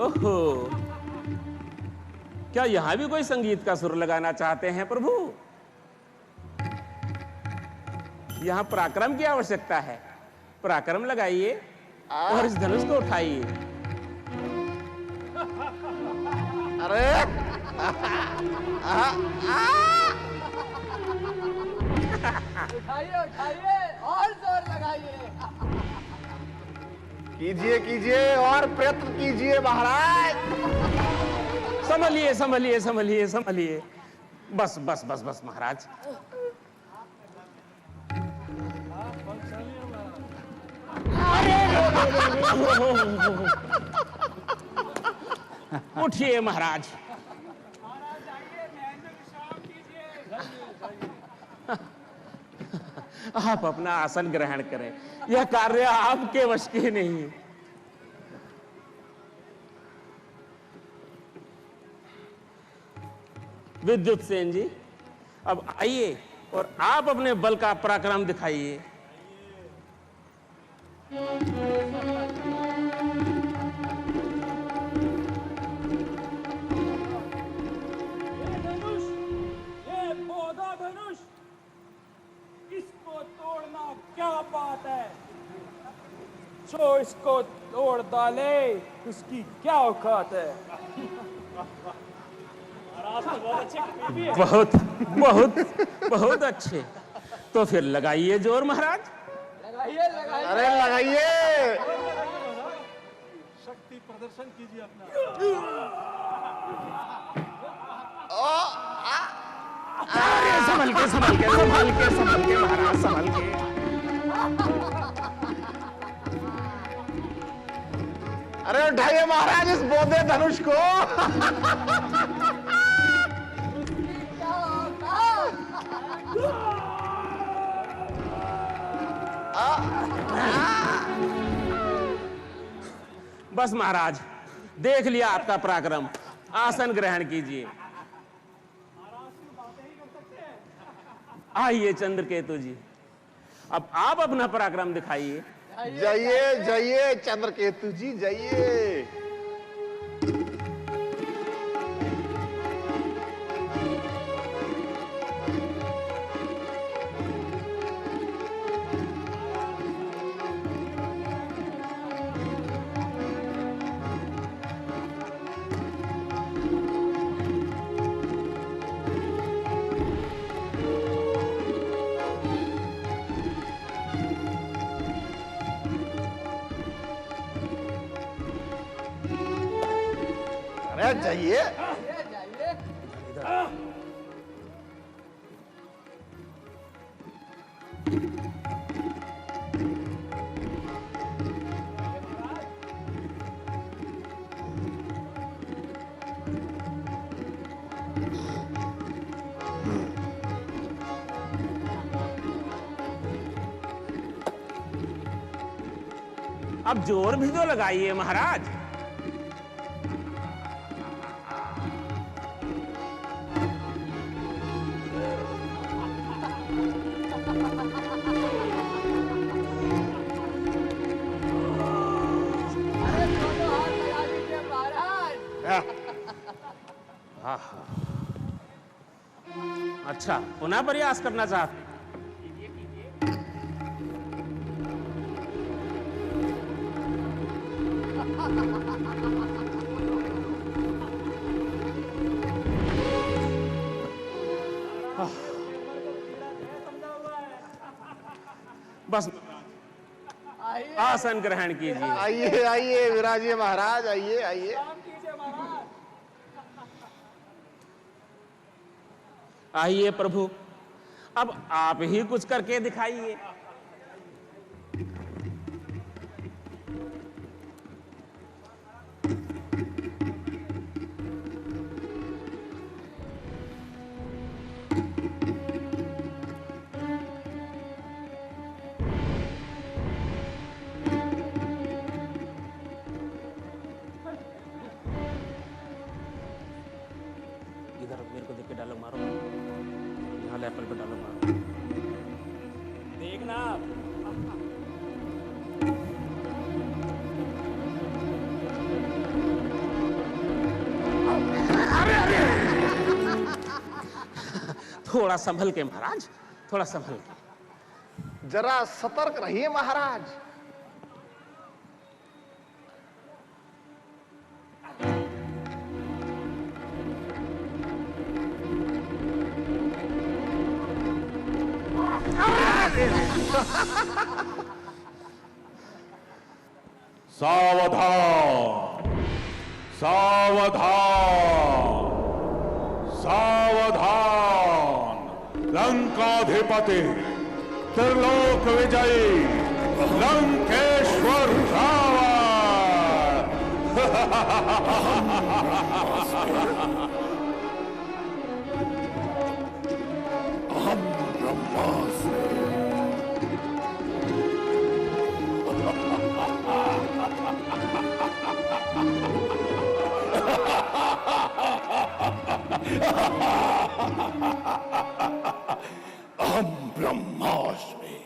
ओहो, क्या यहां भी कोई संगीत का सुर लगाना चाहते हैं प्रभु? यहां पराक्रम की आवश्यकता है। पराक्रम लगाइए और इस धनुष को उठाइए। अरे उठाइए उठाइए और जोर लगाइए। कीजिए कीजिए और प्रयत्न कीजिए महाराज। संभलिए संभलिए संभलिए संभलिए। बस बस बस बस महाराज। उठिए महाराज। आप अपना आसन ग्रहण करें। यह कार्य आपके वश की नहीं है। विद्युत सेन जी, अब आइए और आप अपने बल का पराक्रम दिखाइए। क्या बात है? जो इसको तोड़ डाले उसकी क्या औकात है? बहुत बहुत बहुत अच्छे। तो फिर लगाइए जोर महाराज। लगाइए लगाइए। अरे लगाइए। शक्ति प्रदर्शन कीजिए अपना। अरे संभल के संभल के संभल के संभल के महाराज, संभल के। अरे उठाइए महाराज इस बोधे धनुष को। बस महाराज, देख लिया आपका पराक्रम। आसन ग्रहण कीजिए। आइए चंद्रकेतु जी, अब आप अपना पराक्रम दिखाइए। जाइए जाइए चंद्रकेतु जी जाइए। अरे जाइए। अब जोर भी तो लगाइए महाराज। अरे दोनों हाथ लगा दीजिए महाराज। अच्छा, पुनः प्रयास करना चाहते हैं? बस आसन ग्रहण कीजिए। आइए आइए विराजिए महाराज, आइए आइए। आइए प्रभु, अब आप ही कुछ करके दिखाइए। इधर मेरे को देख के डायलॉग मारो। यहाँ लेवल पे डायलॉग मारो। देखना थोड़ा संभल के महाराज, थोड़ा संभल के। जरा सतर्क रहिए महाराज। सावधान, सावधान, सावधान। लंकाधिपति, त्रिलोक विजयी, लंकेश्वर रावण। अहम ब्रह्मास्मि। अहम ब्रह्मास्मि।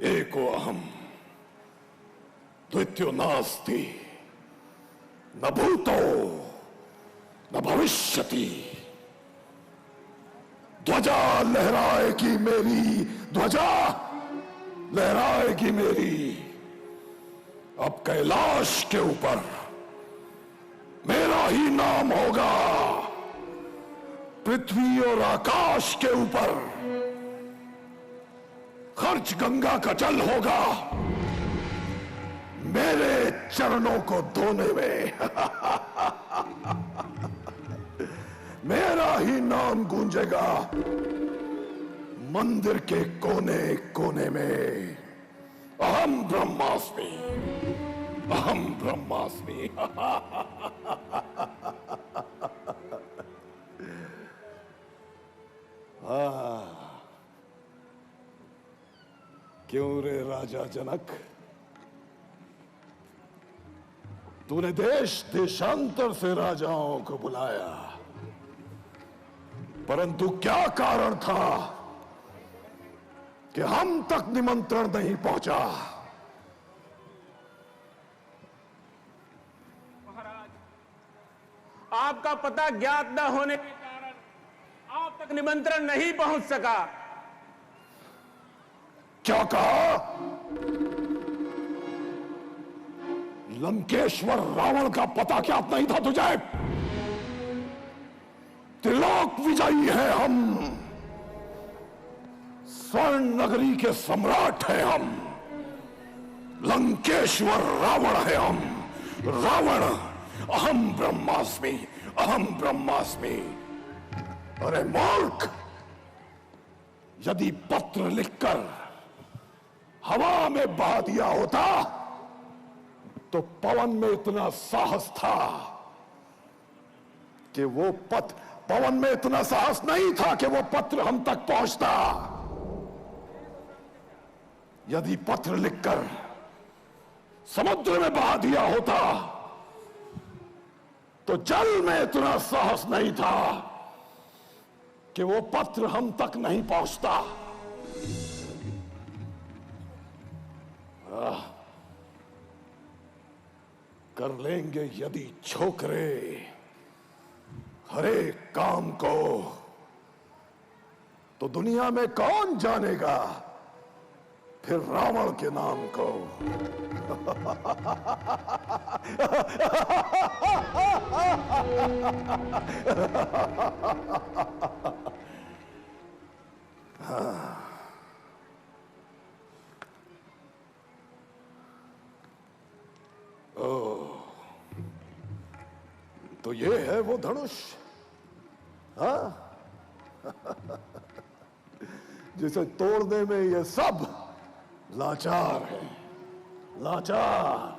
एको अहम द्वितीयो नास्ति, न भूतो न भविष्यति। ध्वजा लहराएगी मेरी, ध्वजा लहराएगी मेरी। अब कैलाश के ऊपर मेरा ही नाम होगा, पृथ्वी और आकाश के ऊपर खर्च गंगा का जल होगा मेरे चरणों को धोने में। मेरा ही नाम गूंजेगा मंदिर के कोने कोने में। अहम ब्रह्मास्मि, अहम ब्रह्मास्मि। क्यों रे राजा जनक, तूने देश देशांतर से राजाओं को बुलाया, परंतु क्या कारण था कि हम तक निमंत्रण नहीं पहुंचा? महाराज, आपका पता ज्ञात न होने के कारण आप तक निमंत्रण नहीं पहुंच सका। क्या कहा? लंकेश्वर रावण का पता क्या नहीं था तुझे? त्रिलोक विजयी है हम, स्वर्ण नगरी के सम्राट है हम, लंकेश्वर रावण है हम। रावण, अहम ब्रह्मास्मि, अहम ब्रह्मास्मि। अरे मूर्ख, यदि पत्र लिखकर हवा में बहा दिया होता तो पवन में इतना साहस था कि वो पवन में इतना साहस नहीं था कि वो पत्र हम तक पहुंचता। यदि पत्र लिखकर समुद्र में बहा दिया होता तो जल में इतना साहस नहीं था कि वो पत्र हम तक नहीं पहुंचता। कर लेंगे यदि छोकरे हरे काम को, तो दुनिया में कौन जानेगा फिर रावण के नाम को। तो ये है वो धनुष, हाँ? जिसे तोड़ने में ये सब लाचार है, लाचार।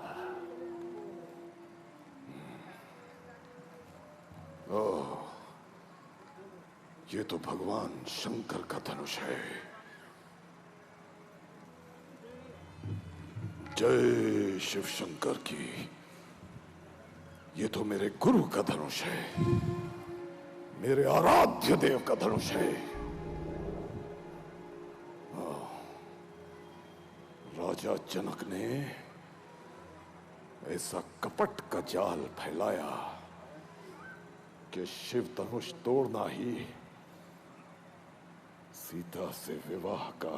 ओह, ये तो भगवान शंकर का धनुष है। जय शिव शंकर की। ये तो मेरे गुरु का धनुष है, मेरे आराध्य देव का धनुष है। राजा जनक ने ऐसा कपट का जाल फैलाया कि शिव धनुष तोड़ना ही सीता से विवाह का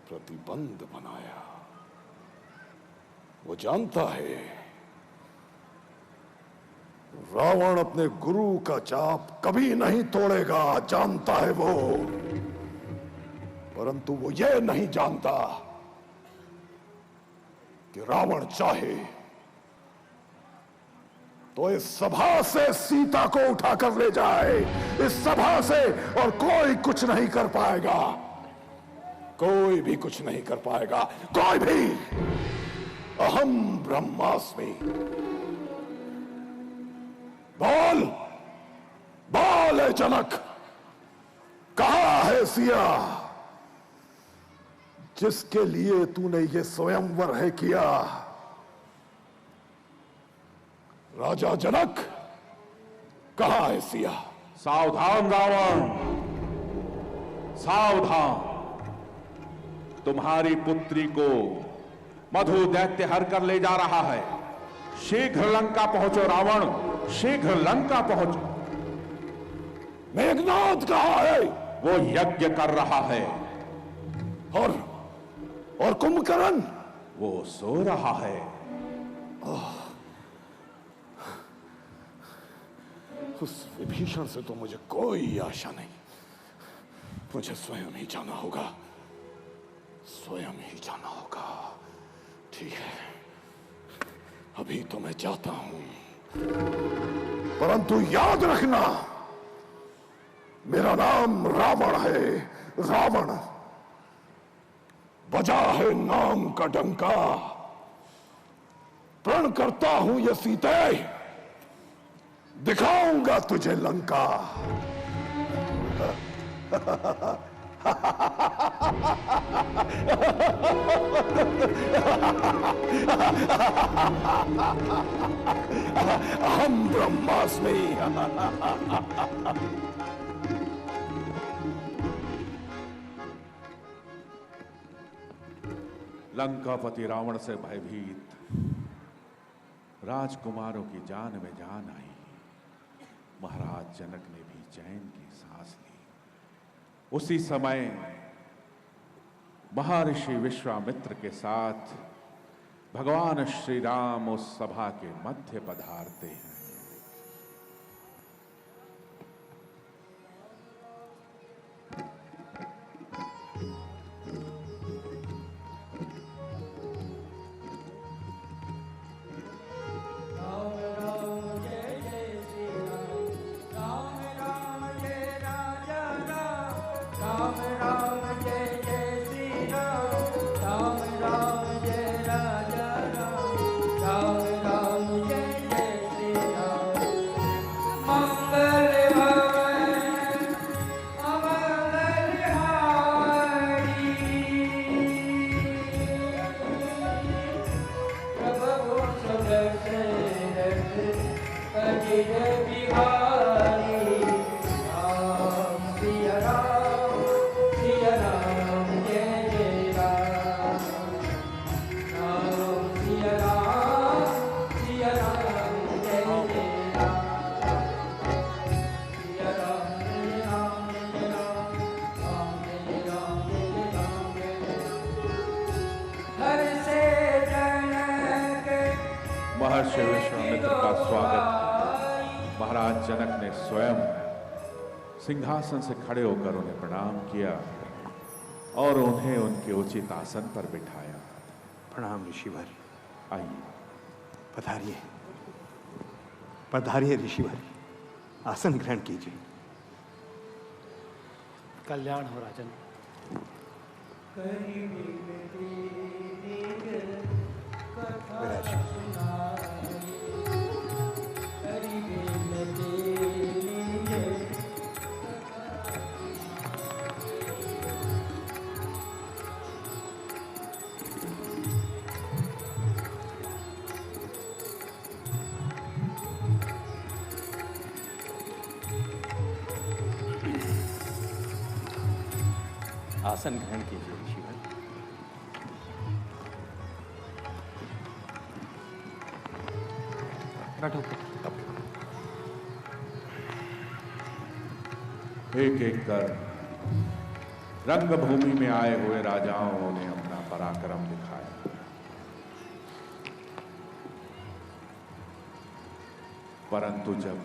प्रतिबंध बनाया। वो जानता है रावण अपने गुरु का चाप कभी नहीं तोड़ेगा, जानता है वो। परंतु वो ये नहीं जानता कि रावण चाहे तो इस सभा से सीता को उठाकर ले जाए, इस सभा से, और कोई कुछ नहीं कर पाएगा, कोई भी कुछ नहीं कर पाएगा, कोई भी। अहम ब्रह्मास्मि। बोल बोल ए जनक, कहां है सिया जिसके लिए तूने ये स्वयंवर है किया? राजा जनक, कहां है सिया? सावधान रावण, सावधान। तुम्हारी पुत्री को मधु दैत्य हर कर ले जा रहा है। शीघ्र लंका पहुंचो रावण, शीघ्र लंका पहुंचो। मेघनाद कहां है? वो यज्ञ कर रहा है। और कुंभकर्ण? वो सो रहा है। उस विभीषण से तो मुझे कोई आशा नहीं। मुझे स्वयं ही जाना होगा, स्वयं ही जाना होगा। ठीक है, अभी तो मैं जाता हूं, परंतु याद रखना मेरा नाम रावण है, रावण। बजा है नाम का डंका, प्रण करता हूं ये सीते, दिखाऊंगा तुझे लंका। अहम ब्रह्मास्मि। लंकापति रावण से भयभीत राजकुमारों की जान में जान आई। महाराज जनक ने भी चैन की सांस ली। उसी समय महर्षि विश्वामित्र के साथ भगवान श्री राम उस सभा के मध्य पधारते हैं। महर्षि विश्वामित्र का स्वागत महाराज जनक ने स्वयं सिंहासन से खड़े होकर उन्हें प्रणाम किया और उन्हें उनके उचित आसन पर बिठाया। प्रणाम ऋषिवर। आइए, पधारिए पधारिए ऋषिवर, आसन ग्रहण कीजिए। कल्याण हो राजन। विराजिए। आसन ग्रहण कीजिए ऋषिवर। एक एक कर रंगभूमि में आए हुए राजाओं ने अपना पराक्रम दिखाया। परंतु जब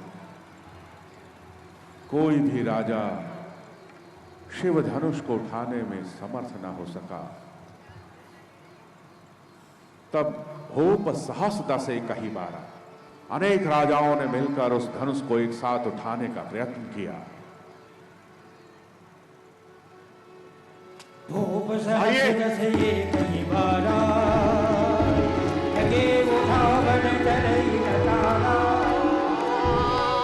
कोई भी राजा शिव धनुष को उठाने में समर्थ न हो सका, तब भूप साहसता से कही बारा अनेक राजाओं ने मिलकर उस धनुष को एक साथ उठाने का प्रयत्न किया। भूप सहस्र से ये कही बारा लगे उठावन चलई घटाना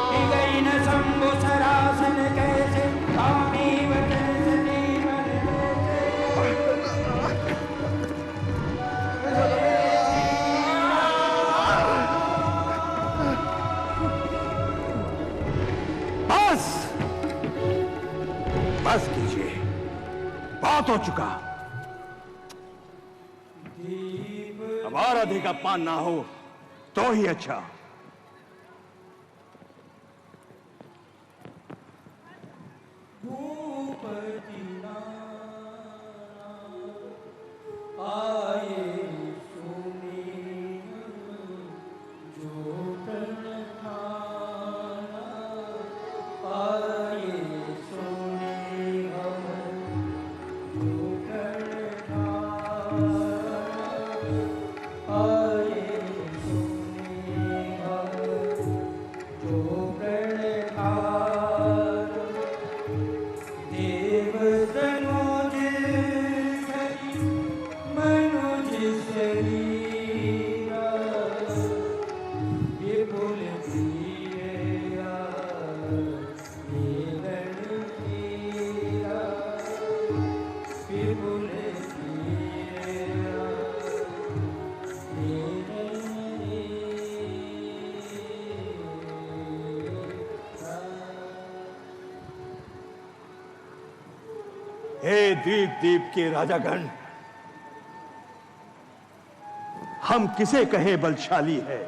कि गई न शंभु सरासन कैसे कामी वचन सती मन बस बस कीजिए, बात हो चुका। अब और अधिक अपमान ना हो तो ही अच्छा। भूपति आए सुनी जो प्रण खाना आए सुनी जो प्रण खाना आए सुनी जो प्रण खाना देव तनुज धरि मनुज शरीरा विपुल प्रिया देवन प्रिया विपुल प्रिया हे द्वीप द्वीप के राजागण, हम किसे कहें बलशाली है।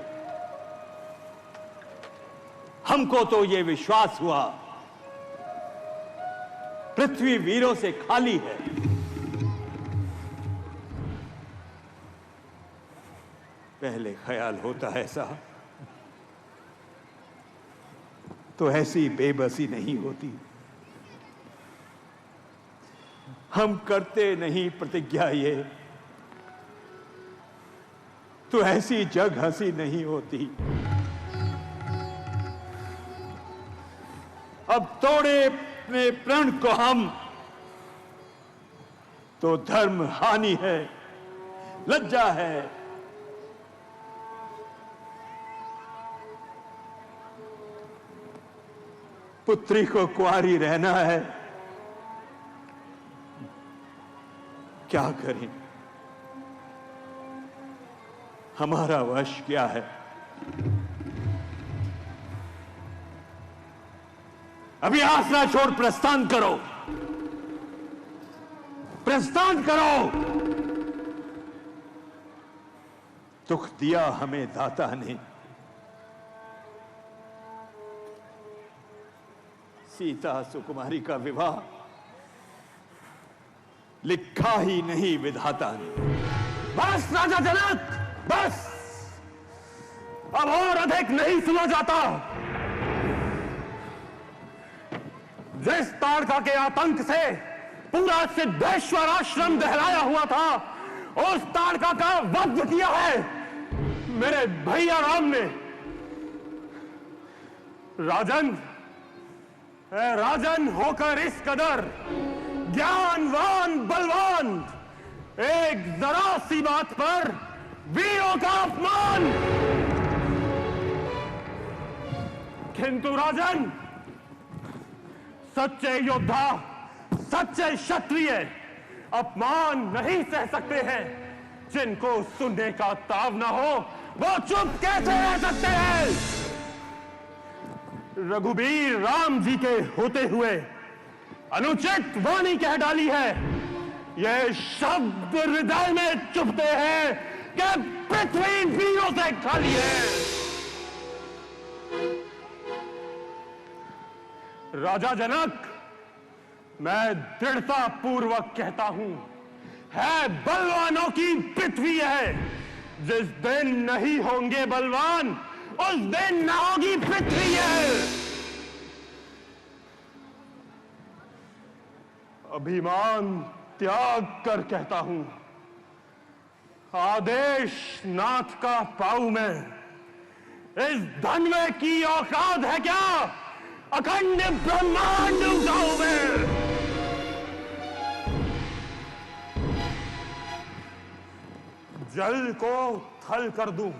हमको तो ये विश्वास हुआ पृथ्वी वीरों से खाली है। पहले ख्याल होता है ऐसा, तो ऐसी बेबसी नहीं होती। हम करते नहीं प्रतिज्ञा ये, तो ऐसी जग हंसी नहीं होती। अब तोड़े में प्रण को हम, तो धर्म हानि है, लज्जा है। पुत्री को कुंवारी रहना है, क्या करें, हमारा वश क्या है। अभी आसरा छोड़ प्रस्थान करो, प्रस्थान करो। दुख दिया हमें दाता ने, सीता सुकुमारी का विवाह लिखा ही नहीं विधाता ने। बस राजा जनक, बस, अब और अधिक नहीं सुना जाता। जिस ताड़का के आतंक से पूरा सिद्धेश्वर आश्रम दहलाया हुआ था, उस ताड़का का वध किया है मेरे भैया राम ने। राजन, राजन होकर इस कदर ज्ञानवान बलवान, एक जरा सी बात पर वीरों का अपमान। किंतु राजन, सच्चे योद्धा, सच्चे क्षत्रिय अपमान नहीं सह सकते हैं। जिनको सुनने का ताव ना हो, वो चुप कैसे रह सकते हैं। रघुबीर राम जी के होते हुए अनुचित वाणी कह डाली है। यह शब्द हृदय में चुभते हैं कि पृथ्वी वीरों से खाली है। राजा जनक, मैं दृढ़ता पूर्वक कहता हूं, है बलवानों की पृथ्वी है। जिस दिन नहीं होंगे बलवान, उस दिन न होगी पृथ्वी है। अभिमान त्याग कर कहता हूं, आदेश नाथ का पाऊं मैं। इस धन में की औकात है क्या, अखंड ब्रह्मांड उगाऊं मैं। जल को थल कर दूं,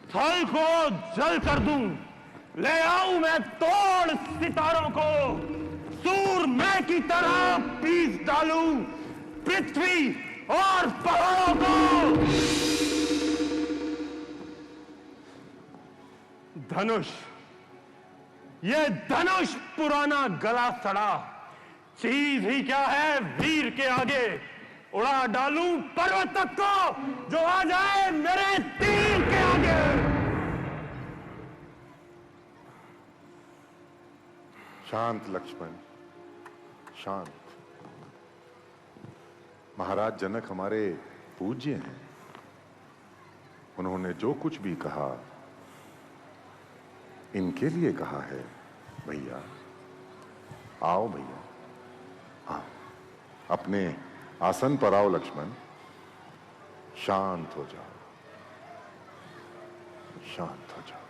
थल को जल कर दूं, ले आऊं मैं तोड़ सितारों को, सूरमे की तरह पीस डालूं पृथ्वी और पहाड़ों को। धनुष, ये धनुष पुराना गला सड़ा, चीज ही क्या है वीर के आगे। उड़ा डालूं पर्वत तक को, जो आ जाए मेरे तीर के आगे। शांत लक्ष्मण, शांत। महाराज जनक हमारे पूज्य हैं। उन्होंने जो कुछ भी कहा इनके लिए कहा है। भैया आओ, भैया आओ, अपने आसन पर आओ। लक्ष्मण शांत हो जाओ, शांत हो जाओ।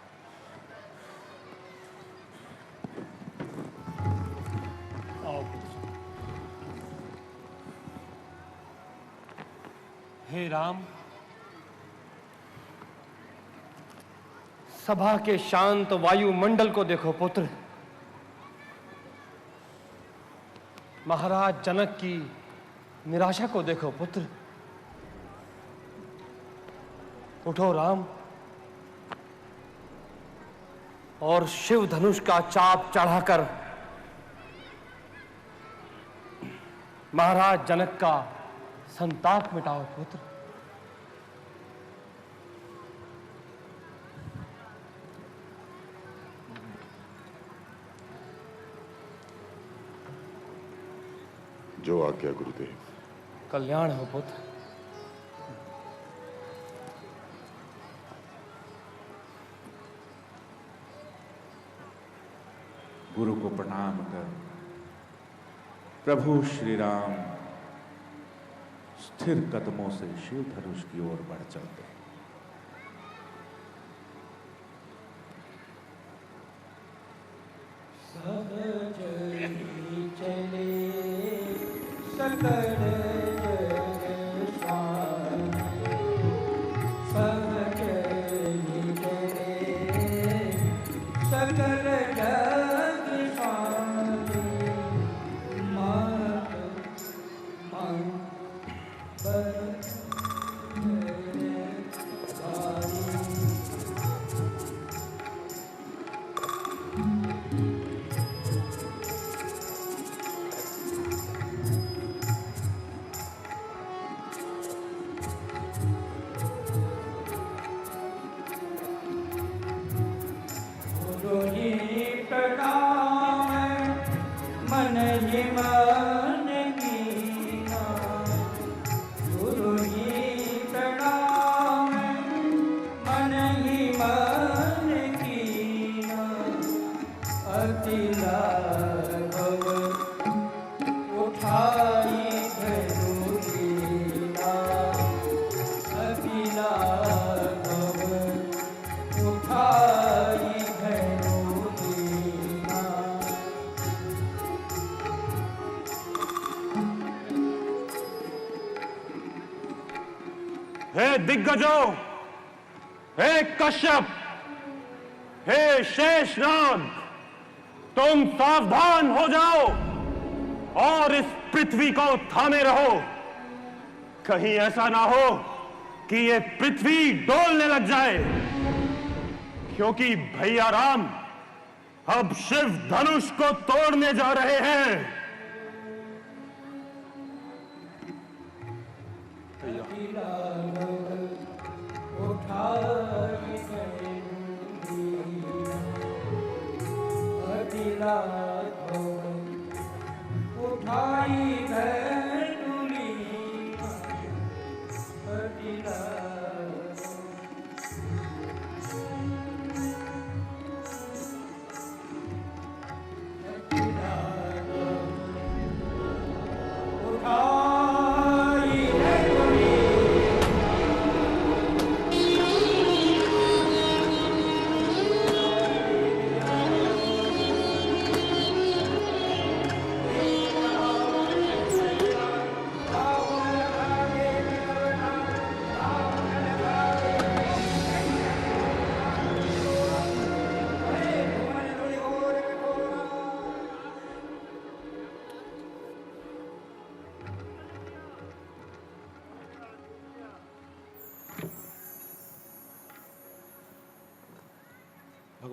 हे राम, सभा के शांत वायुमंडल को देखो पुत्र। महाराज जनक की निराशा को देखो पुत्र। उठो राम, और शिव धनुष का चाप चढ़ाकर महाराज जनक का संताप मिटाओ पुत्र। जो आज्ञा गुरुदेव। कल्याण हो पुत्र। गुरु को प्रणाम कर प्रभु श्री राम स्थिर कदमों से शिव धनुष की ओर बढ़ चलते हैं। सब चली चले सकल जग स्वामी, सब चली चले सकल जग स्वामी। मात मन पर मन ही मन कीना, गुरु ही प्रणाम मन ही मन कीना। अति लाघव उठाई धनु लीना, अति लाघव उठाई धनु लीना। हे दिग्गजों, हे कश्यप, हे शेषनाग, तुम सावधान हो जाओ और इस पृथ्वी को थामे रहो। कहीं ऐसा ना हो कि ये पृथ्वी डोलने लग जाए, क्योंकि भैया राम अब शिव धनुष को तोड़ने जा रहे हैं।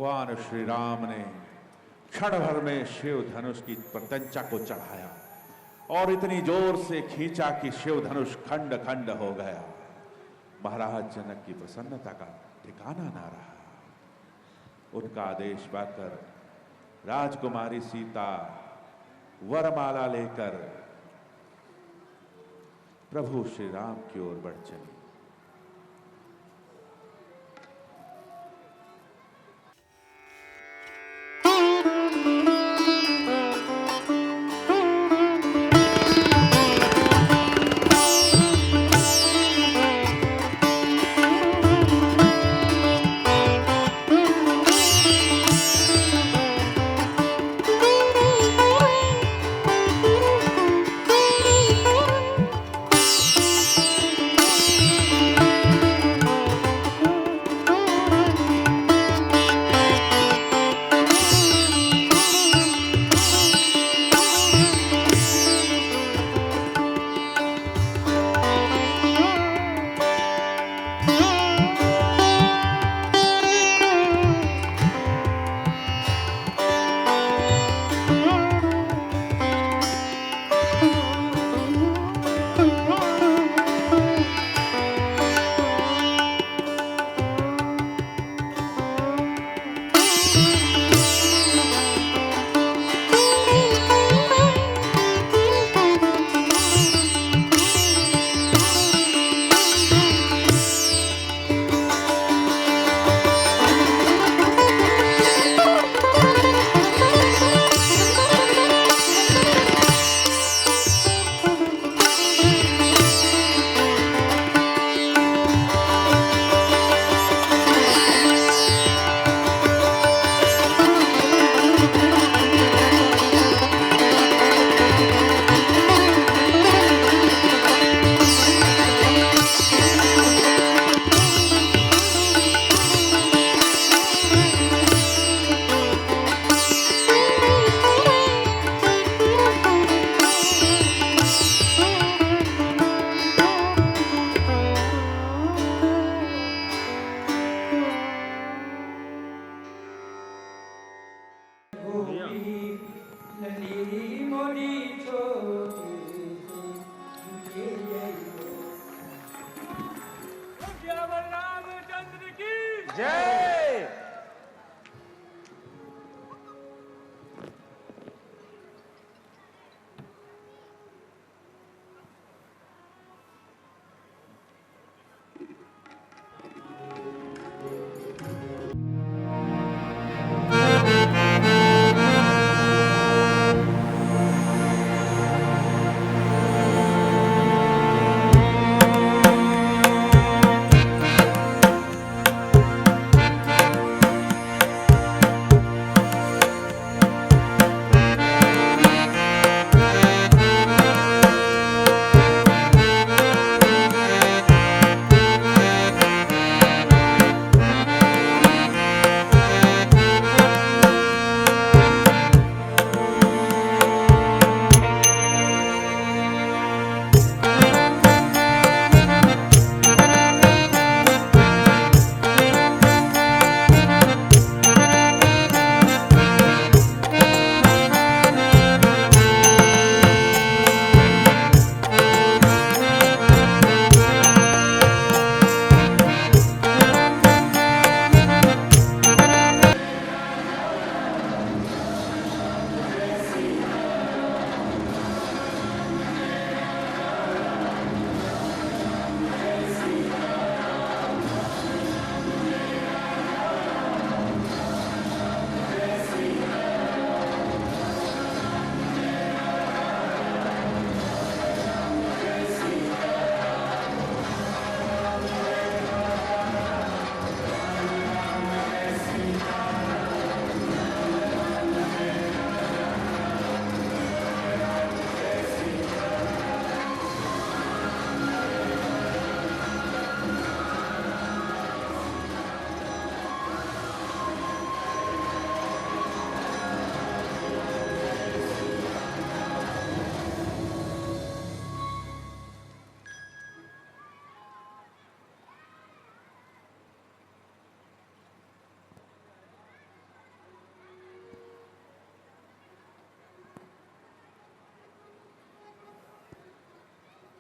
भगवान श्री राम ने क्षण भर में शिव धनुष की प्रत्यंचा को चढ़ाया और इतनी जोर से खींचा कि शिव धनुष खंड खंड हो गया। महाराज जनक की प्रसन्नता का ठिकाना ना रहा। उनका आदेश पाकर राजकुमारी सीता वरमाला लेकर प्रभु श्री राम की ओर बढ़ चली।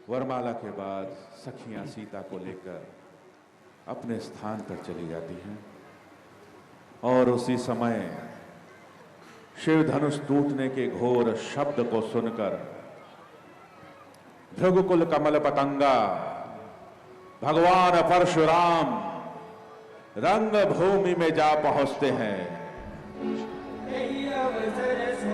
वरमाला के बाद सखियां सीता को लेकर अपने स्थान पर चली जाती हैं और उसी समय शिव धनुष टूटने के घोर शब्द को सुनकर भृगुकुल कमल पतंगा भगवान परशुराम रंग भूमि में जा पहुंचते हैं। यही अवसर से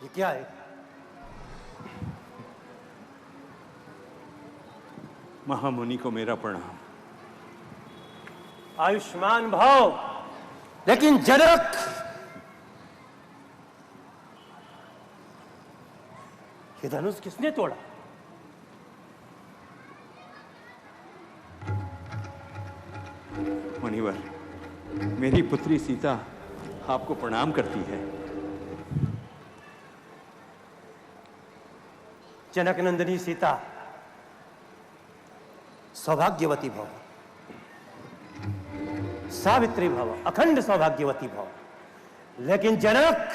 ये क्या है? महामुनि को मेरा प्रणाम। आयुष्मान भाव। लेकिन जनक, ये धनुष किसने तोड़ा? मुनिवर, मेरी पुत्री सीता आपको प्रणाम करती है। जनक नंदिनी सीता, सौभाग्यवती भव, सावित्री भव, अखंड सौभाग्यवती भव। लेकिन जनक,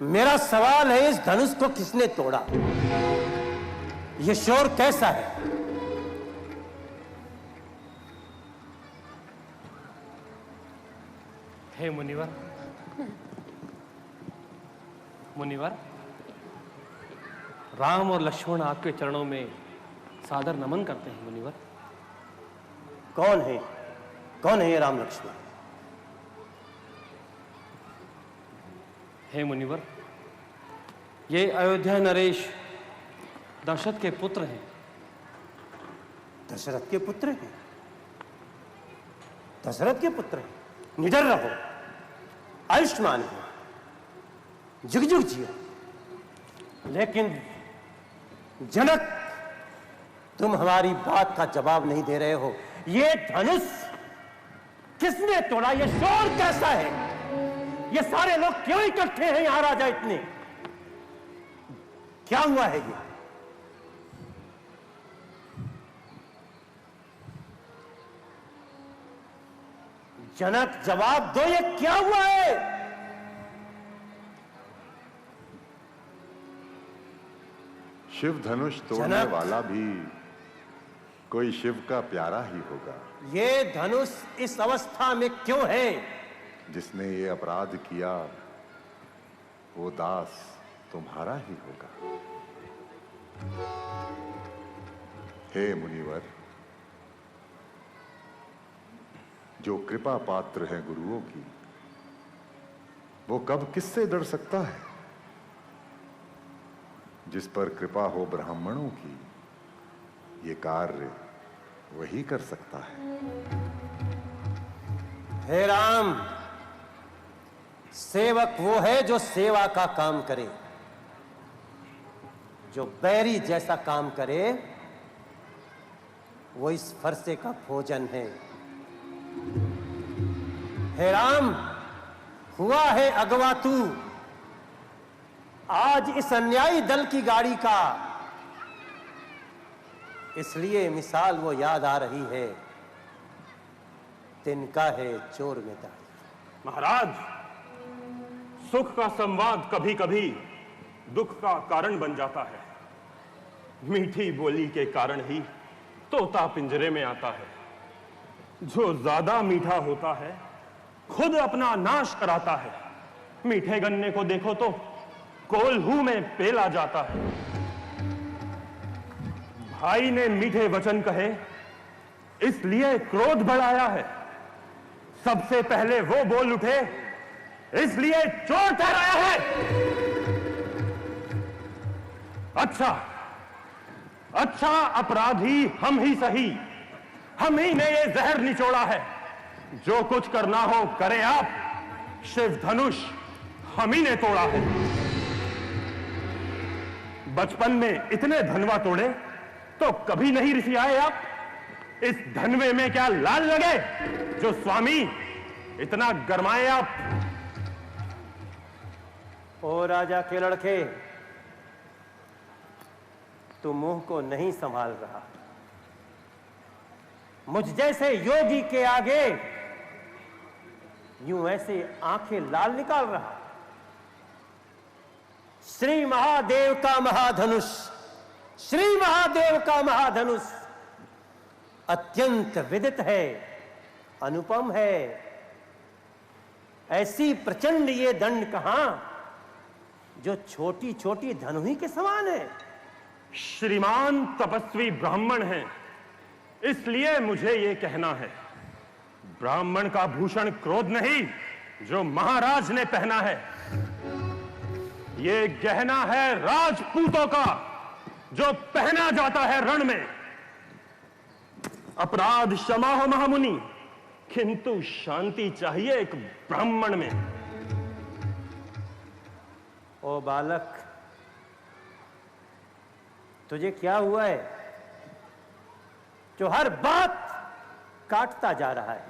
मेरा सवाल है, इस धनुष को किसने तोड़ा? यह शोर कैसा है? हे मुनिवर, मुनिवर, राम और लक्ष्मण आपके चरणों में सादर नमन करते हैं मुनिवर। कौन है? कौन है ये राम लक्ष्मण? हे मुनिवर, ये अयोध्या नरेश दशरथ के पुत्र हैं। दशरथ के पुत्र हैं? दशरथ के पुत्र हैं? निडर रहो, आयुष्मान हो, जुग जुग जियो। लेकिन जनक, तुम हमारी बात का जवाब नहीं दे रहे हो। ये धनुष किसने तोड़ा? ये शोर कैसा है? ये सारे लोग क्यों इकट्ठे हैं यहां राजा इतने? क्या हुआ है ये? जनक, जवाब दो, ये क्या हुआ है? शिव धनुष तोड़ने वाला भी कोई शिव का प्यारा ही होगा। ये धनुष इस अवस्था में क्यों है? जिसने ये अपराध किया वो दास तुम्हारा ही होगा। हे मुनिवर, जो कृपा पात्र है गुरुओं की, वो कब किससे डर सकता है? जिस पर कृपा हो ब्राह्मणों की, ये कार्य वही कर सकता है। हे राम, सेवक वो है जो सेवा का काम करे। जो बैरी जैसा काम करे वो इस फरसे का भोजन है। हे राम, हुआ है अगवा तू आज इस अन्यायी दल की गाड़ी का, इसलिए मिसाल वो याद आ रही है, तिनका है चोर में दाढ़ी। महाराज, सुख का संवाद कभी कभी दुख का कारण बन जाता है। मीठी बोली के कारण ही तोता पिंजरे में आता है। जो ज्यादा मीठा होता है खुद अपना नाश कराता है। मीठे गन्ने को देखो तो कोल्हू में पेला जाता है। भाई ने मीठे वचन कहे इसलिए क्रोध बढ़ाया है। सबसे पहले वो बोल उठे इसलिए चोर ठहराया है। अच्छा अपराधी हम ही सही, हम ही ने ये जहर निचोड़ा है। जो कुछ करना हो करे आप, शिव धनुष हम ही ने तोड़ा है। बचपन में इतने धनवा तोड़े तो कभी नहीं रिसियाए आप? इस धनवे में क्या लाल लगे जो स्वामी इतना गरमाए आप? ओ राजा के लड़के, तू मुंह को नहीं संभाल रहा। मुझ जैसे योगी के आगे यूं ऐसे आंखें लाल निकाल रहा। श्री महादेव का महाधनुष, श्री महादेव का महाधनुष अत्यंत विदित है, अनुपम है। ऐसी प्रचंड ये दंड कहां जो छोटी छोटी धनुही के समान है। श्रीमान तपस्वी ब्राह्मण हैं, इसलिए मुझे ये कहना है, ब्राह्मण का भूषण क्रोध नहीं जो महाराज ने पहना है। ये गहना है राजपूतों का जो पहना जाता है रण में। अपराध क्षमा हो महामुनि, किंतु शांति चाहिए एक ब्राह्मण में। ओ बालक, तुझे क्या हुआ है जो हर बात काटता जा रहा है?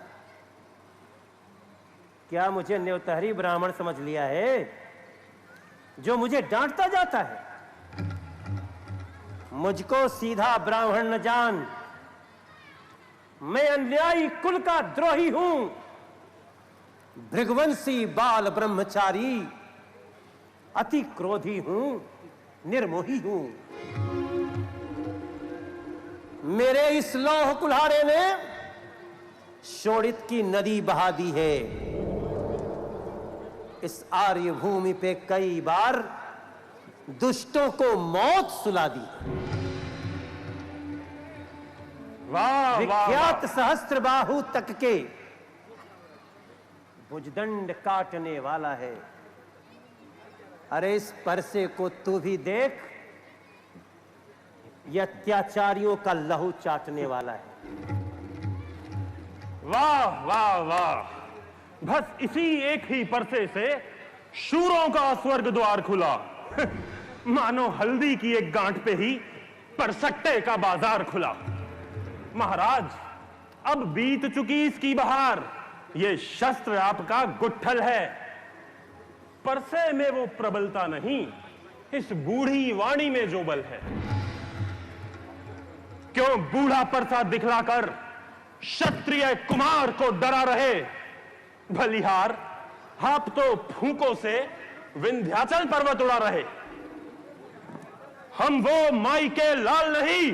क्या मुझे न्योतहरी ब्राह्मण समझ लिया है जो मुझे डांटता जाता है? मुझको सीधा ब्राह्मण न जान, मैं अन्यायी कुल का द्रोही हूं, भृगवंशी बाल ब्रह्मचारी, अति क्रोधी हूं, निर्मोही हूं। मेरे इस लौह कुल्हाड़े ने शोणित की नदी बहा दी है। इस आर्य भूमि पे कई बार दुष्टों को मौत सुला दी। वाह, विख्यात सहस्त्र बाहु तक के भुजदंड काटने वाला है। अरे इस परसे को तू भी देख, यह अत्याचारियों का लहू चाटने वाला है। वाह वाह वाह, बस इसी एक ही परसे से शूरों का स्वर्ग द्वार खुला। मानो हल्दी की एक गांठ पे ही परसट्टे का बाजार खुला। महाराज, अब बीत चुकी इसकी बहार, ये शस्त्र आपका गुट्ठल है। परसे में वो प्रबलता नहीं, इस बूढ़ी वाणी में जो बल है। क्यों बूढ़ा परसा दिखलाकर क्षत्रिय कुमार को डरा रहे? बलिहार, आप तो फूंकों से विंध्याचल पर्वत उड़ा रहे। हम वो माई के लाल नहीं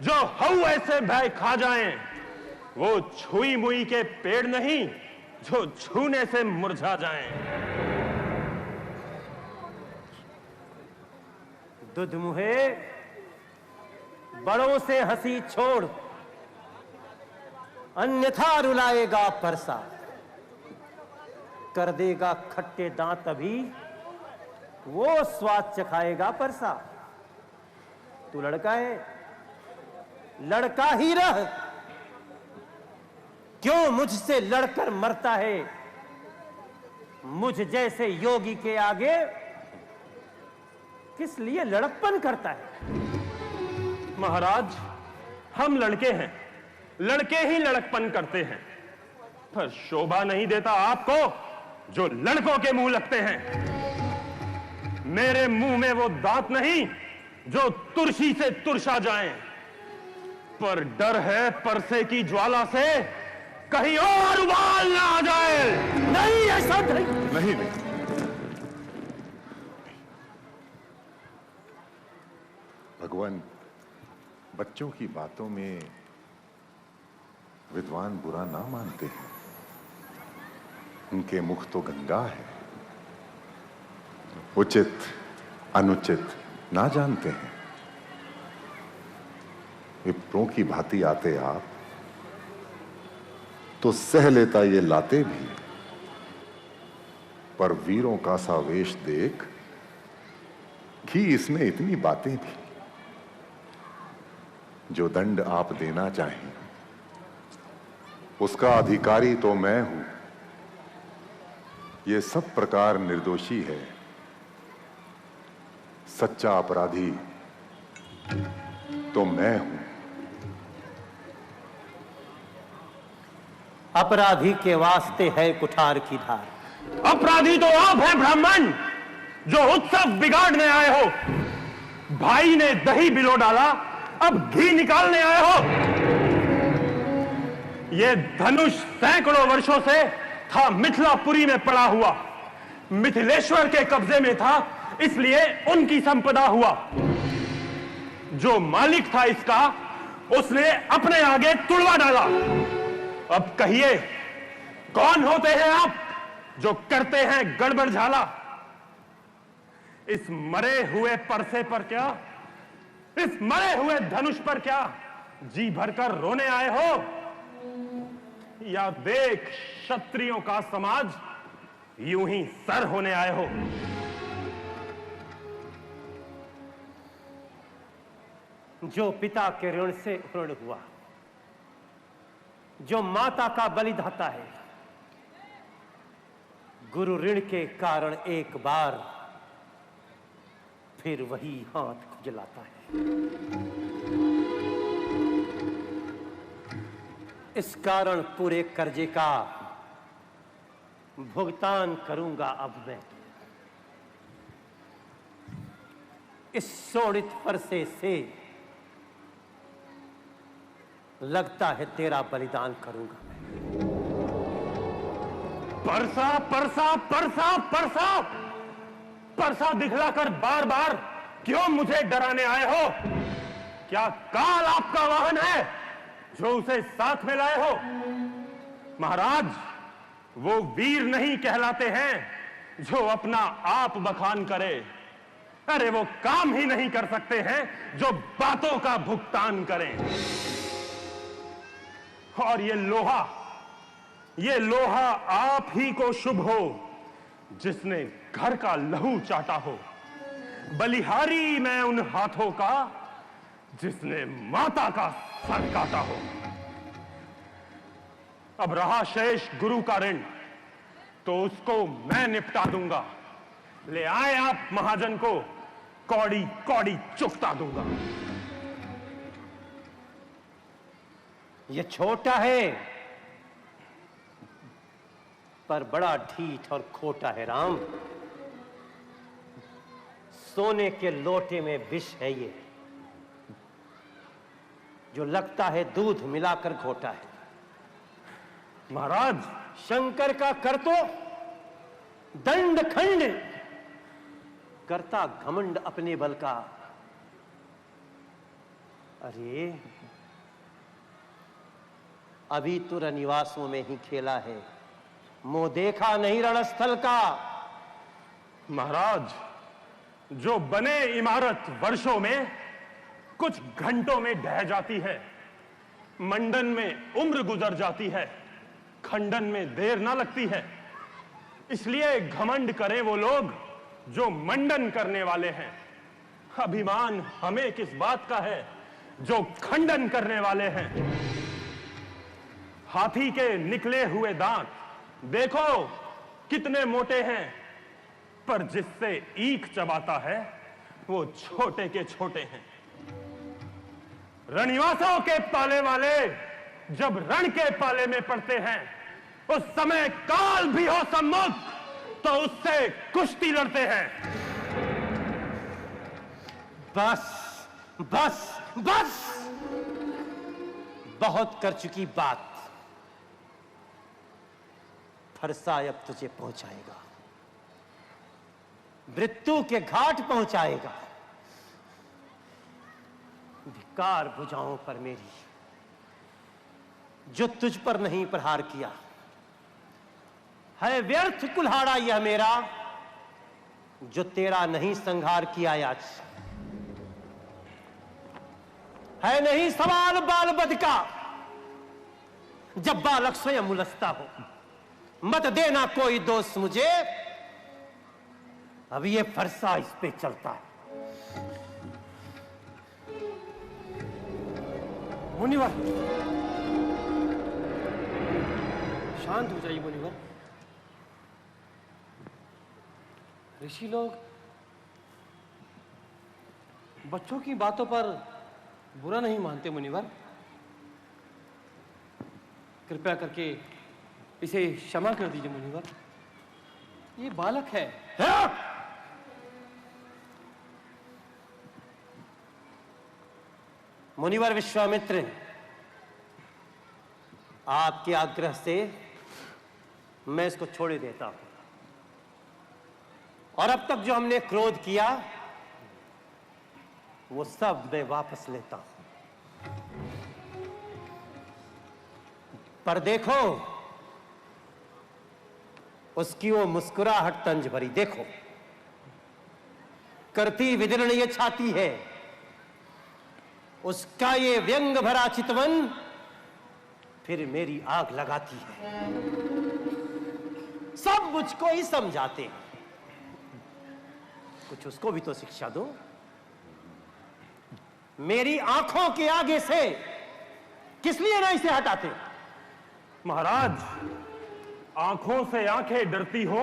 जो हऊ ऐसे भय खा जाएं। वो छुई मुई के पेड़ नहीं जो छूने से मुरझा जाएं। दुधमुहे, बड़ों से हंसी छोड़, अन्यथा रुलाएगा परसा, कर देगा खट्टे दांत अभी, वो स्वाद चखाएगा परसा। तू लड़का है, लड़का ही रह। क्यों मुझसे लड़कर मरता है? मुझ जैसे योगी के आगे किस लिए लड़कपन करता है? महाराज, हम लड़के हैं, लड़के ही लड़कपन करते हैं, पर शोभा नहीं देता आपको जो लड़कों के मुंह लगते हैं। मेरे मुंह में वो दांत नहीं जो तुरशी से तुरशा जाएं, पर डर है परसे की ज्वाला से कहीं और उबाल ना आ जाए। नहीं, ऐसा नहीं। नहीं नहीं, भगवान बच्चों की बातों में विद्वान बुरा ना मानते हैं। उनके मुख तो गंगा है, उचित अनुचित ना जानते हैं। विप्रों की भांति आते आप तो सह लेता ये लाते भी, पर वीरों का सा वेश देख कि इसमें इतनी बातें भी। जो दंड आप देना चाहें उसका अधिकारी तो मैं हूं। ये सब प्रकार निर्दोषी है, सच्चा अपराधी तो मैं हूं। अपराधी के वास्ते है कुठार की धार। अपराधी तो आप हैं ब्राह्मण, जो उत्सव बिगाड़ने आए हो। भाई ने दही बिलो डाला, अब घी निकालने आए हो। यह धनुष सैकड़ों वर्षों से था मिथिलापुरी में पड़ा हुआ। मिथिलेश्वर के कब्जे में था, इसलिए उनकी संपदा हुआ। जो मालिक था इसका, उसने अपने आगे तुड़वा डाला। अब कहिए, कौन होते हैं आप जो करते हैं गड़बड़ झाला? इस मरे हुए परसे पर क्या, इस मरे हुए धनुष पर क्या जी भरकर रोने आए हो? या देख क्षत्रियों का समाज यूं ही सर होने आए हो? जो पिता के ऋण से ऋण हुआ, जो माता का बलिदाता है, गुरु ऋण के कारण एक बार फिर वही हाथ खुजलाता है। इस कारण पूरे कर्जे का भुगतान करूंगा अब मैं। इस शोणित फरसे से लगता है तेरा बलिदान करूंगा मैं। परसा परसा परसा परसा परसा दिखलाकर बार बार क्यों मुझे डराने आए हो? क्या काल आपका वाहन है जो उसे साथ में लाए हो? महाराज, वो वीर नहीं कहलाते हैं जो अपना आप बखान करे। अरे वो काम ही नहीं कर सकते हैं जो बातों का भुगतान करें। और ये लोहा आप ही को शुभ हो जिसने घर का लहू चाटा हो। बलिहारी मैं उन हाथों का जिसने माता का सर काटा हो। अब रहा शेष गुरु का ऋण, तो उसको मैं निपटा दूंगा। ले आए आप महाजन को, कौड़ी कौड़ी चुकता दूंगा। ये छोटा है पर बड़ा ढीठ और खोटा है राम। सोने के लोटे में विष है ये, जो लगता है दूध मिलाकर घोटा है। महाराज, शंकर का कर तो दंड खंड, करता घमंड अपने बल का। अरे अभी तो रनिवासों में ही खेला है, मुंह देखा नहीं रणस्थल का। महाराज, जो बने इमारत वर्षों में कुछ घंटों में ढह जाती है। मंडन में उम्र गुजर जाती है, खंडन में देर ना लगती है। इसलिए घमंड करें वो लोग जो मंडन करने वाले हैं। अभिमान हमें किस बात का है जो खंडन करने वाले हैं। हाथी के निकले हुए दांत देखो कितने मोटे हैं, पर जिससे ईख चबाता है वो छोटे के छोटे हैं। रनिवासों के पाले वाले जब रण के पाले में पड़ते हैं, उस समय काल भी हो सम्मुख तो उससे कुश्ती लड़ते हैं। बस बस बस, बहुत कर चुकी बात। फरसा अब तुझे पहुंचाएगा, मृत्यु के घाट पहुंचाएगा। धिक्कार भुजाओं पर मेरी, जो तुझ पर नहीं प्रहार किया। है व्यर्थ कुल्हाड़ा यह मेरा, जो तेरा नहीं संहार किया आज। है नहीं सवाल बाल बध का, जब बालक स्वयं उलझता हो। मत देना कोई दोष मुझे, अब ये फरसा इस पे चलता है। मुनिवर, शांत हो जाइए मुनिवर। ऋषि लोग बच्चों की बातों पर बुरा नहीं मानते मुनिवर, कृपया करके इसे क्षमा कर दीजिए मुनिवर, ये बालक है। मुनिवर विश्वामित्र, आपके आग्रह से मैं इसको छोड़ देता हूं, और अब तक जो हमने क्रोध किया वो सब मैं वापस लेता हूं। पर देखो उसकी वो मुस्कुराहट तंज भरी, देखो करती विदीर्ण ये छाती है, उसका ये व्यंग भरा चितवन फिर मेरी आग लगाती है। सब मुझको ही समझाते हैं, कुछ उसको भी तो शिक्षा दो। मेरी आंखों के आगे से किस लिए ना इसे हटाते? महाराज, आंखों से आंखें डरती हो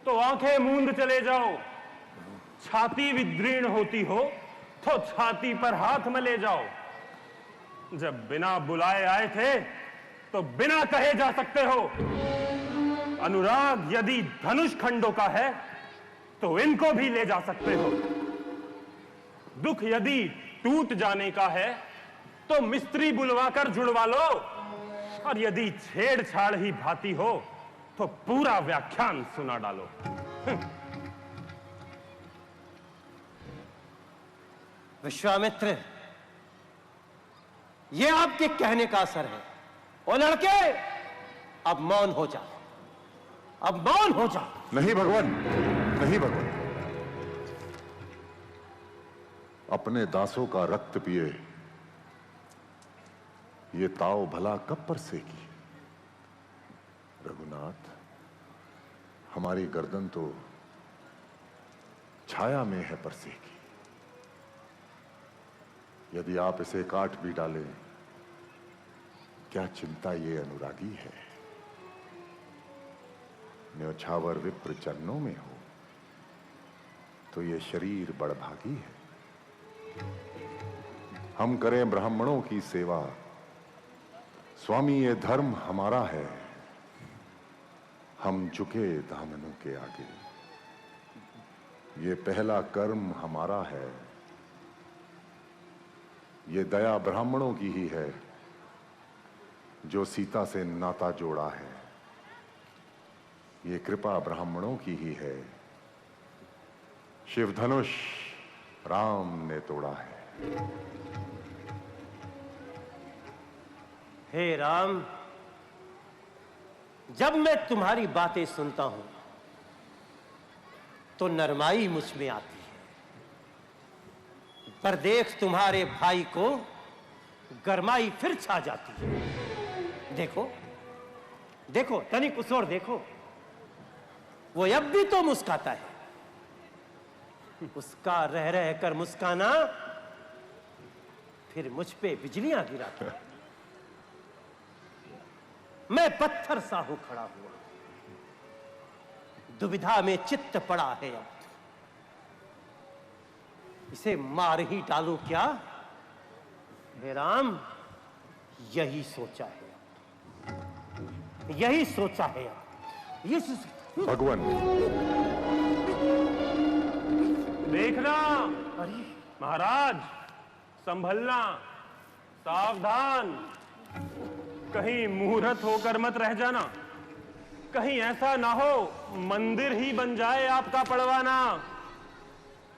तो आंखें मूंद चले जाओ, छाती विदीर्ण होती हो तो छाती पर हाथ मले जाओ। जब बिना बुलाए आए थे तो बिना कहे जा सकते हो। अनुराग यदि धनुष खंडों का है तो इनको भी ले जा सकते हो। दुख यदि टूट जाने का है तो मिस्त्री बुलवाकर जुड़वा लो, और यदि छेड़छाड़ ही भाती हो तो पूरा व्याख्यान सुना डालो। विश्वामित्र, ये आपके कहने का असर है। ओ लड़के, अब मौन हो जा, अब मौन हो जा। नहीं भगवान, नहीं भगवान, अपने दासों का रक्त पिए ये ताव भला कब परसेगी? रघुनाथ, हमारी गर्दन तो छाया में है परसेगी। यदि आप इसे काट भी डालें, क्या चिंता ये अनुरागी है? न्योछावर विप्र चरणों में हो तो ये शरीर बड़भागी है। हम करें ब्राह्मणों की सेवा, स्वामी ये धर्म हमारा है। हम झुके दामनों के आगे, ये पहला कर्म हमारा है। ये दया ब्राह्मणों की ही है जो सीता से नाता जोड़ा है। ये कृपा ब्राह्मणों की ही है, शिव धनुष राम ने तोड़ा है। हे राम, जब मैं तुम्हारी बातें सुनता हूं तो नरमाई मुझ में आती है, पर देख तुम्हारे भाई को गरमाई फिर छा जाती है। देखो देखो, तनिक उस ओर देखो, वो अब भी तो मुस्काता है। उसका रह रह कर मुस्काना फिर मुझ पे बिजलियां गिराता है। मैं पत्थर सा हूं खड़ा हुआ, दुविधा में चित्त पड़ा है। अब इसे मार ही डालूं क्या? हे राम, यही सोचा है, यही सोचा है। ये भगवान, देखना महाराज, संभलना, सावधान, कहीं मुहूर्त होकर मत रह जाना। कहीं ऐसा ना हो मंदिर ही बन जाए आपका पड़वाना,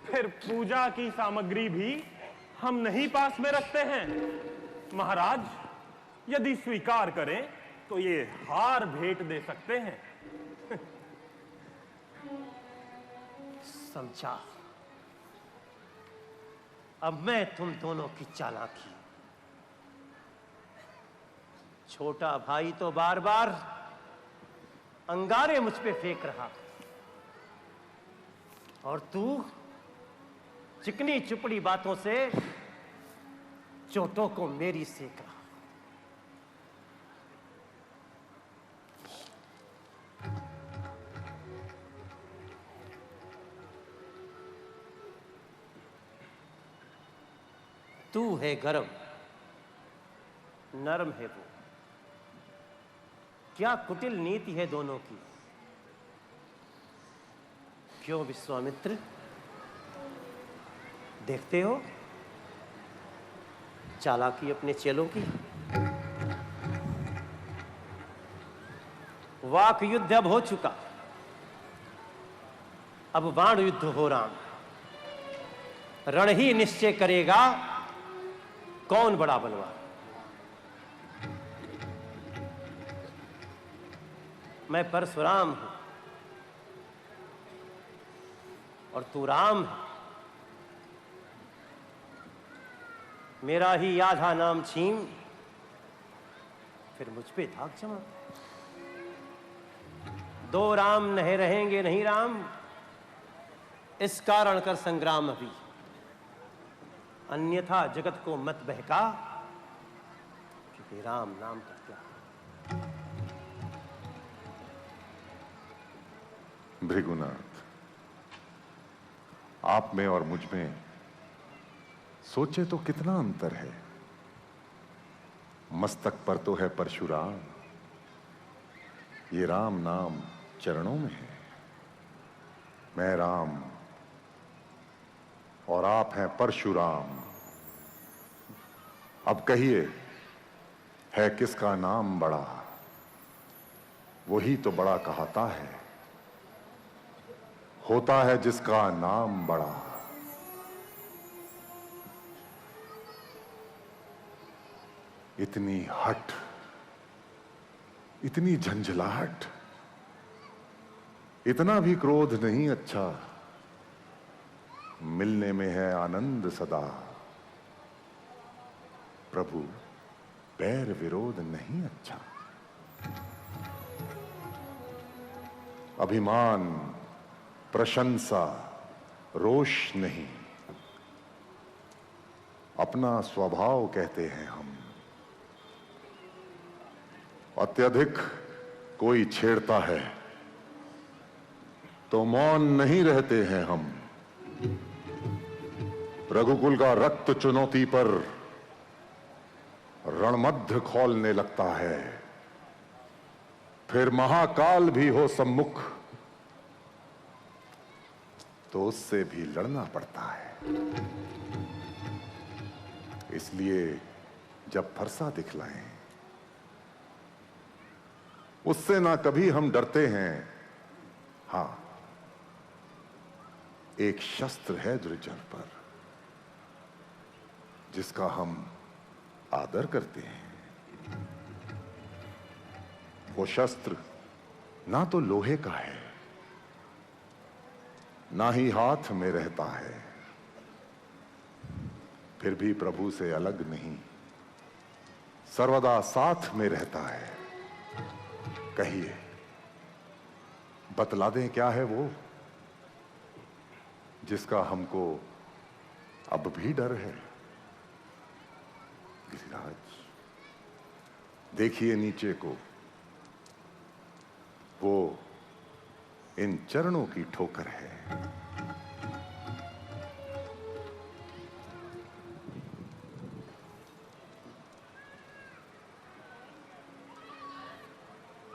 फिर पूजा की सामग्री भी हम नहीं पास में रखते हैं। महाराज, यदि स्वीकार करें तो ये हार भेंट दे सकते हैं। समझा, अब मैं तुम दोनों की चालाकी। छोटा भाई तो बार बार अंगारे मुझ पे फेंक रहा, और तू चिकनी चुपड़ी बातों से चोटों को मेरी सेक रहा। तू है गरम, नरम है वो। क्या कुटिल नीति है दोनों की। क्यों विश्वामित्र, देखते हो चालाकी अपने चेलों की। वाक युद्ध अब हो चुका, अब बाण युद्ध हो राम। रण ही निश्चय करेगा कौन बड़ा बलवान। मैं परशुराम हूं और तू राम है। मेरा ही आधा नाम छीन, फिर मुझ पे धाक जमा। दो राम नहीं रहेंगे नहीं राम, इस कारण कर संग्राम अभी। अन्यथा जगत को मत बहका, क्योंकि राम नाम का क्या। भृगुनाथ, आप में और मुझ में सोचे तो कितना अंतर है। मस्तक पर तो है परशुराम, ये राम नाम चरणों में है। मैं राम और आप हैं परशुराम। अब कहिए, है किसका नाम बड़ा? वही तो बड़ा कहता है, होता है जिसका नाम बड़ा। इतनी हट, इतनी झंझलाहट, इतना भी क्रोध नहीं अच्छा। मिलने में है आनंद सदा। प्रभु, बैर विरोध नहीं अच्छा। अभिमान, प्रशंसा, रोष नहीं, अपना स्वभाव कहते हैं हम। अत्यधिक कोई छेड़ता है तो मौन नहीं रहते हैं हम। रघुकुल का रक्त चुनौती पर रणमध्य खोलने लगता है। फिर महाकाल भी हो सम्मुख तो उससे भी लड़ना पड़ता है। इसलिए जब फरसा दिखलाएं, उससे ना कभी हम डरते हैं। हां, एक शस्त्र है दुर्जन पर जिसका हम आदर करते हैं। वो शस्त्र ना तो लोहे का है, ना ही हाथ में रहता है, फिर भी प्रभु से अलग नहीं, सर्वदा साथ में रहता है। कहिए, बतला दें क्या है वो जिसका हमको अब भी डर है। गिरिराज, देखिए नीचे को, वो इन चरणों की ठोकर है।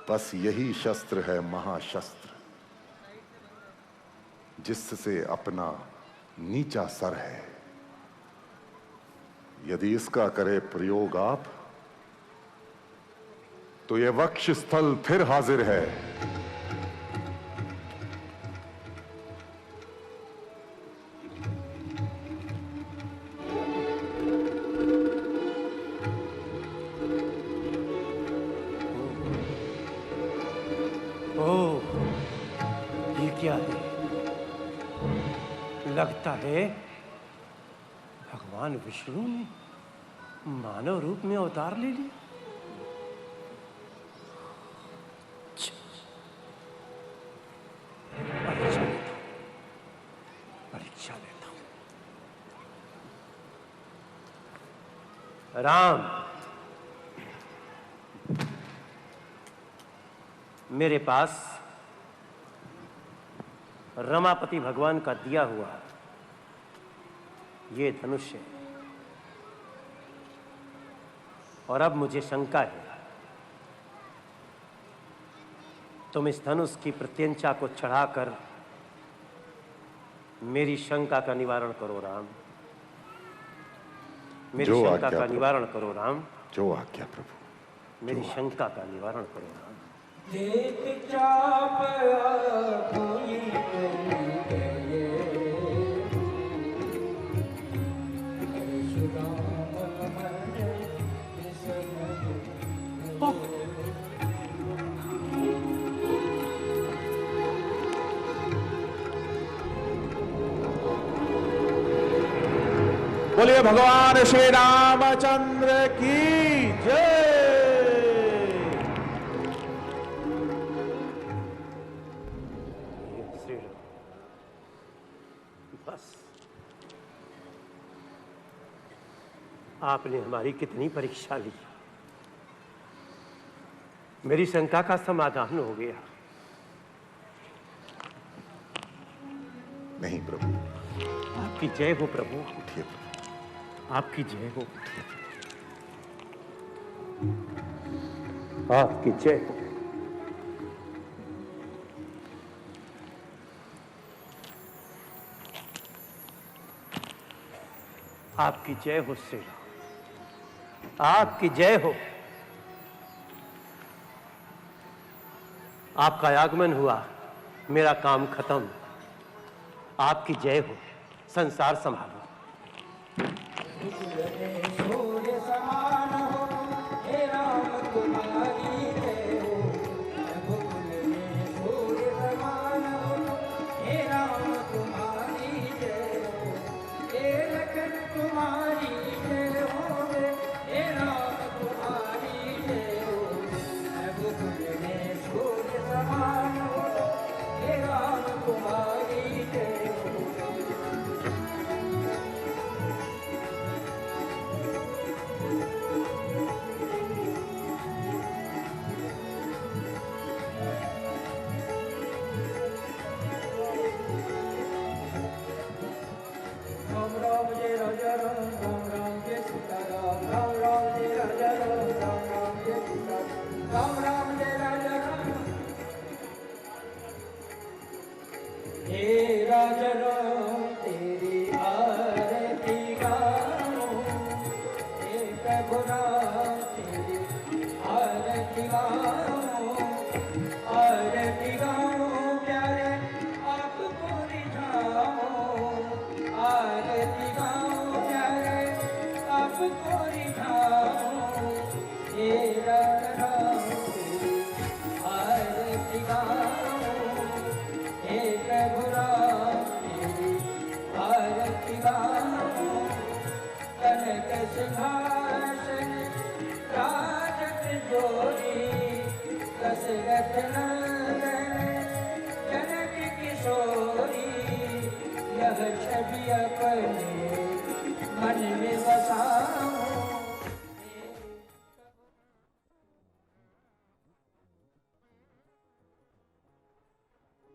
बस यही शस्त्र है महाशस्त्र, जिससे अपना नीचा सर है। यदि इसका करे प्रयोग आप, तो यह वक्ष स्थल फिर हाजिर है। ओह, ये क्या है? लगता है भगवान विष्णु ने मानव रूप में अवतार ले लिया। परीक्षा लेता हूं। राम, मेरे पास रमापति भगवान का दिया हुआ ये धनुष है। और अब मुझे शंका है, तुम इस धनुष की प्रत्यंचा को चढ़ाकर मेरी शंका का निवारण करो राम, मेरी शंका का निवारण करो राम, जो आज्ञा प्रभु, मेरी शंका का निवारण करो राम। देख चाप कोई बोलिए भगवान श्री रामचंद्र की जय। बस आपने हमारी कितनी परीक्षा ली, मेरी शंका का समाधान हो गया। नहीं प्रभु, आपकी जय हो प्रभु, उठिए प्रभु, आपकी जय हो, आपकी जय हो। आपकी जय हो श्री राम, आपकी जय हो। आपका आगमन हुआ, मेरा काम खत्म। आपकी जय हो, संसार संभालो। सूर्य समान हो हे राम तुम्हारी जय हो, रघुकुल में सूर्य समान हो हे राम तुम्हारी जय हो, हे लखन तुम्हारी जय हो हे राम तुम्हारी जय हो, रघुकुल में सूर्य समान हो हे राम तुम्हारी जय हो। राम राम जय राजा राम, राम राम जय सीता राम, राम राम जय राजा राम, राम राम जय सीता राम, राम राम जय राजा राम। हे राजा राम तेरी आरती गाऊं, हे प्रभु राम तेरी आरती गाऊं, आरती गाऊं प्यारे आपको रिझाऊं, आरती गाऊं प्यारे आपको रिझाऊं, हे राजा राम तेरी आरती गाऊं, हे प्रभु राम तेरी आरती गाऊं, कनक सिंहासन राजत जोरी, दशरथ नंदन जनक किशोरी, यह छवि अपने मन में बसा